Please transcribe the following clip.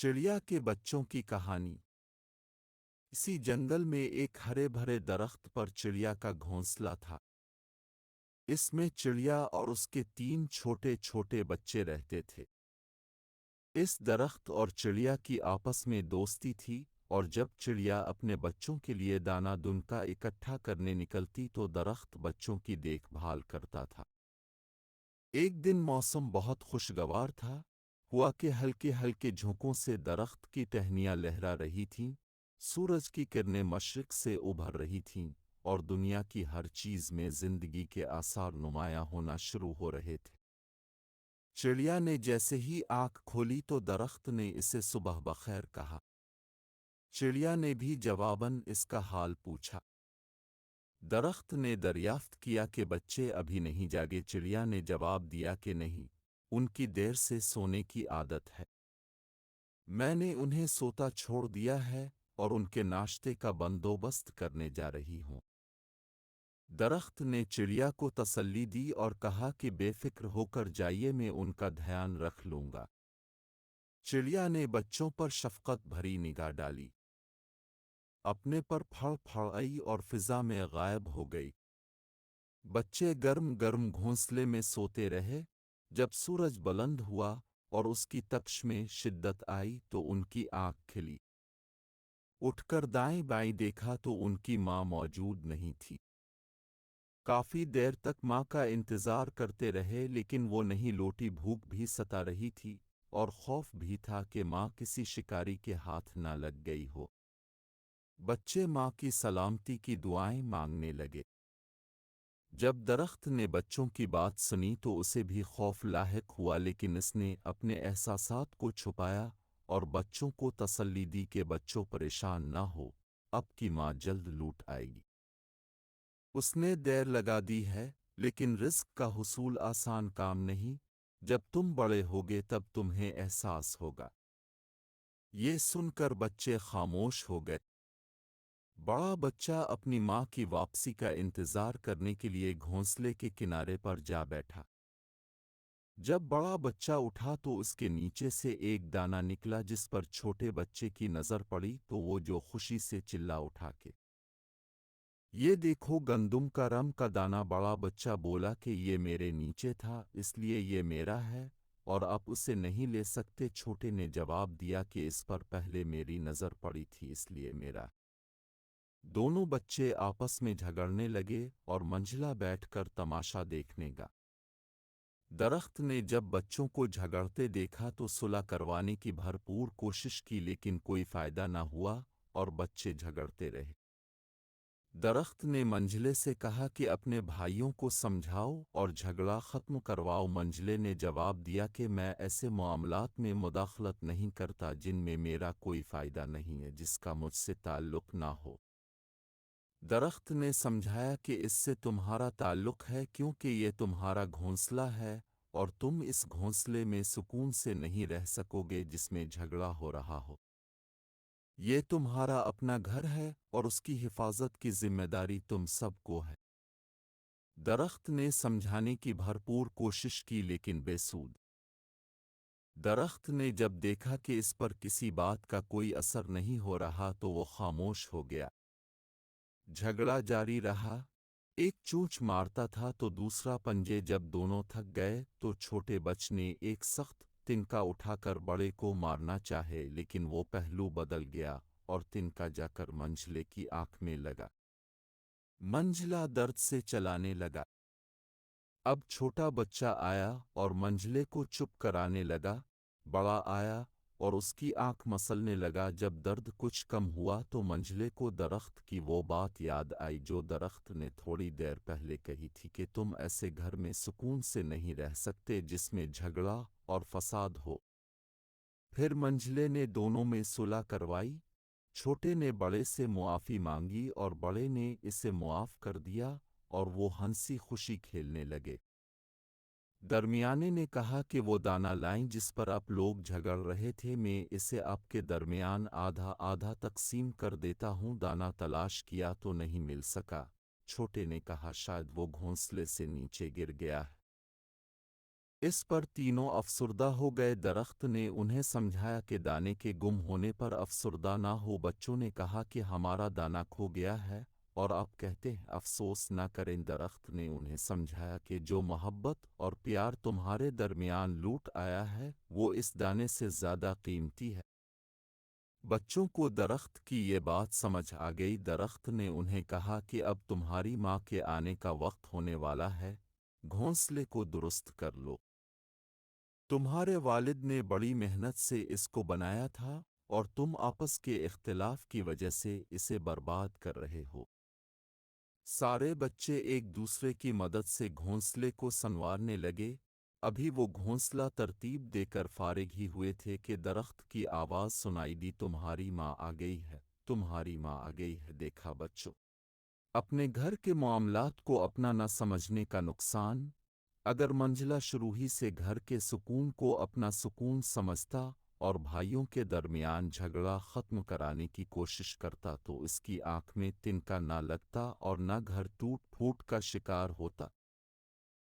चिड़िया के बच्चों की कहानी। इसी जंगल में एक हरे भरे दरख्त पर चिड़िया का घोंसला था। इसमें चिड़िया और उसके 3 छोटे छोटे बच्चे रहते थे। इस दरख्त और चिड़िया की आपस में दोस्ती थी, और जब चिड़िया अपने बच्चों के लिए दाना दुनका इकट्ठा करने निकलती तो दरख्त बच्चों की देखभाल करता था। एक दिन मौसम बहुत खुशगवार था। हुआ कि हल्के हल्के झोंकों से दरख्त की टहनियाँ लहरा रही थीं, सूरज की किरणें मशरिक से उभर रही थीं, और दुनिया की हर चीज़ में जिंदगी के आसार नुमायां होना शुरू हो रहे थे। चिड़िया ने जैसे ही आँख खोली तो दरख्त ने इसे सुबह बखैर कहा। चिड़िया ने भी जवाबन इसका हाल पूछा। दरख्त ने दरियाफ्त किया कि बच्चे अभी नहीं जागे। चिड़िया ने जवाब दिया कि नहीं, उनकी देर से सोने की आदत है। मैंने उन्हें सोता छोड़ दिया है और उनके नाश्ते का बंदोबस्त करने जा रही हूँ। दरख्त ने चिड़िया को तसल्ली दी और कहा कि बेफिक्र होकर जाइए, मैं उनका ध्यान रख लूँगा। चिड़िया ने बच्चों पर शफकत भरी निगाह डाली, अपने पर फड़ फड़ाई और फिजा में गायब हो गई। बच्चे गर्म गर्म घोंसले में सोते रहे। जब सूरज बुलंद हुआ और उसकी तपिश में शिद्दत आई तो उनकी आँख खिली। उठकर दाएं बाएं देखा तो उनकी माँ मौजूद नहीं थी। काफी देर तक माँ का इंतजार करते रहे, लेकिन वो नहीं लौटी। भूख भी सता रही थी और खौफ भी था कि माँ किसी शिकारी के हाथ ना लग गई हो। बच्चे माँ की सलामती की दुआएं मांगने लगे। जब दरख्त ने बच्चों की बात सुनी तो उसे भी खौफ लाहिक हुआ, लेकिन इसने अपने एहसासात को छुपाया और बच्चों को तसल्ली दी कि बच्चों परेशान ना हो, अब की माँ जल्द लूट आएगी। उसने देर लगा दी है, लेकिन रिस्क का हुसूल आसान काम नहीं। जब तुम बड़े होगे तब तुम्हें एहसास होगा। ये सुनकर बच्चे खामोश हो गए। बड़ा बच्चा अपनी माँ की वापसी का इंतजार करने के लिए घोंसले के किनारे पर जा बैठा। जब बड़ा बच्चा उठा तो उसके नीचे से एक दाना निकला, जिस पर छोटे बच्चे की नज़र पड़ी तो वो जो खुशी से चिल्ला उठा के, ये देखो, गंदुम का रम का दाना। बड़ा बच्चा बोला कि ये मेरे नीचे था, इसलिए ये मेरा है और आप उसे नहीं ले सकते। छोटे ने जवाब दिया कि इस पर पहले मेरी नज़र पड़ी थी, इसलिए मेरा। दोनों बच्चे आपस में झगड़ने लगे और मंझला बैठकर तमाशा देखने का। दरख्त ने जब बच्चों को झगड़ते देखा तो सुलह करवाने की भरपूर कोशिश की, लेकिन कोई फायदा न हुआ और बच्चे झगड़ते रहे। दरख्त ने मंझले से कहा कि अपने भाइयों को समझाओ और झगड़ा ख़त्म करवाओ। मंझले ने जवाब दिया कि मैं ऐसे मामलात में मुदाखलत नहीं करता जिनमें मेरा कोई फ़ायदा नहीं है, जिसका मुझसे ताल्लुक़ ना हो। दरख्त ने समझाया कि इससे तुम्हारा ताल्लुक़ है, क्योंकि ये तुम्हारा घोंसला है और तुम इस घोंसले में सुकून से नहीं रह सकोगे जिसमें झगड़ा हो रहा हो। ये तुम्हारा अपना घर है और उसकी हिफाजत की जिम्मेदारी तुम सबको है। दरख्त ने समझाने की भरपूर कोशिश की, लेकिन बेसूद। दरख्त ने जब देखा कि इस पर किसी बात का कोई असर नहीं हो रहा तो वो खामोश हो गया। झगड़ा जारी रहा। एक चोंच मारता था तो दूसरा पंजे। जब दोनों थक गए तो छोटे बच्चे ने एक सख्त तिनका उठाकर बड़े को मारना चाहे, लेकिन वो पहलू बदल गया और तिनका जाकर मंझले की आंख में लगा। मंझला दर्द से चलाने लगा। अब छोटा बच्चा आया और मंझले को चुप कराने लगा। बड़ा आया और उसकी आंख मसलने लगा। जब दर्द कुछ कम हुआ तो मंझले को दरख्त की वो बात याद आई जो दरख्त ने थोड़ी देर पहले कही थी कि तुम ऐसे घर में सुकून से नहीं रह सकते जिसमें झगड़ा और फसाद हो। फिर मंझले ने दोनों में सुलह करवाई। छोटे ने बड़े से मुआफ़ी मांगी और बड़े ने इसे मुआफ़ कर दिया और वो हंसी खुशी खेलने लगे। दरमियाने ने कहा कि वो दाना लाएं जिस पर आप लोग झगड़ रहे थे, मैं इसे आपके दरमियान आधा आधा तकसीम कर देता हूँ। दाना तलाश किया तो नहीं मिल सका। छोटे ने कहा शायद वो घोंसले से नीचे गिर गया है। اس پر تینوں افسردہ ہو گئے۔ درخت نے انہیں سمجھایا کہ دانے کے گم ہونے پر افسردہ نہ ہو۔ بچوں نے کہا کہ ہمارا دانہ کھو گیا ہے اور آپ کہتے ہیں افسوس نہ کریں۔ درخت نے انہیں سمجھایا کہ جو محبت اور پیار تمہارے درمیان لوٹ آیا ہے وہ اس دانے سے زیادہ قیمتی ہے۔ بچوں کو درخت کی یہ بات سمجھ آ گئی۔ درخت نے انہیں کہا کہ اب تمہاری ماں کے آنے کا وقت ہونے والا ہے، گھونسلے کو درست کر لو۔ تمہارے والد نے بڑی محنت سے اس کو بنایا تھا اور تم آپس کے اختلاف کی وجہ سے اسے برباد کر رہے ہو۔ سارے بچے ایک دوسرے کی مدد سے گھونسلے کو سنوارنے لگے۔ ابھی وہ گھونسلہ ترتیب دے کر فارغ ہی ہوئے تھے کہ درخت کی آواز سنائی دی، تمہاری ماں آ گئی ہے، تمہاری ماں آ گئی ہے۔ دیکھا بچوں، اپنے گھر کے معاملات کو اپنا نہ سمجھنے کا نقصان۔ اگر منجلا شروع ہی سے گھر کے سکون کو اپنا سکون سمجھتا اور بھائیوں کے درمیان جھگڑا ختم کرانے کی کوشش کرتا تو اس کی آنکھ میں تنکا نہ لگتا اور نہ گھر ٹوٹ پھوٹ کا شکار ہوتا۔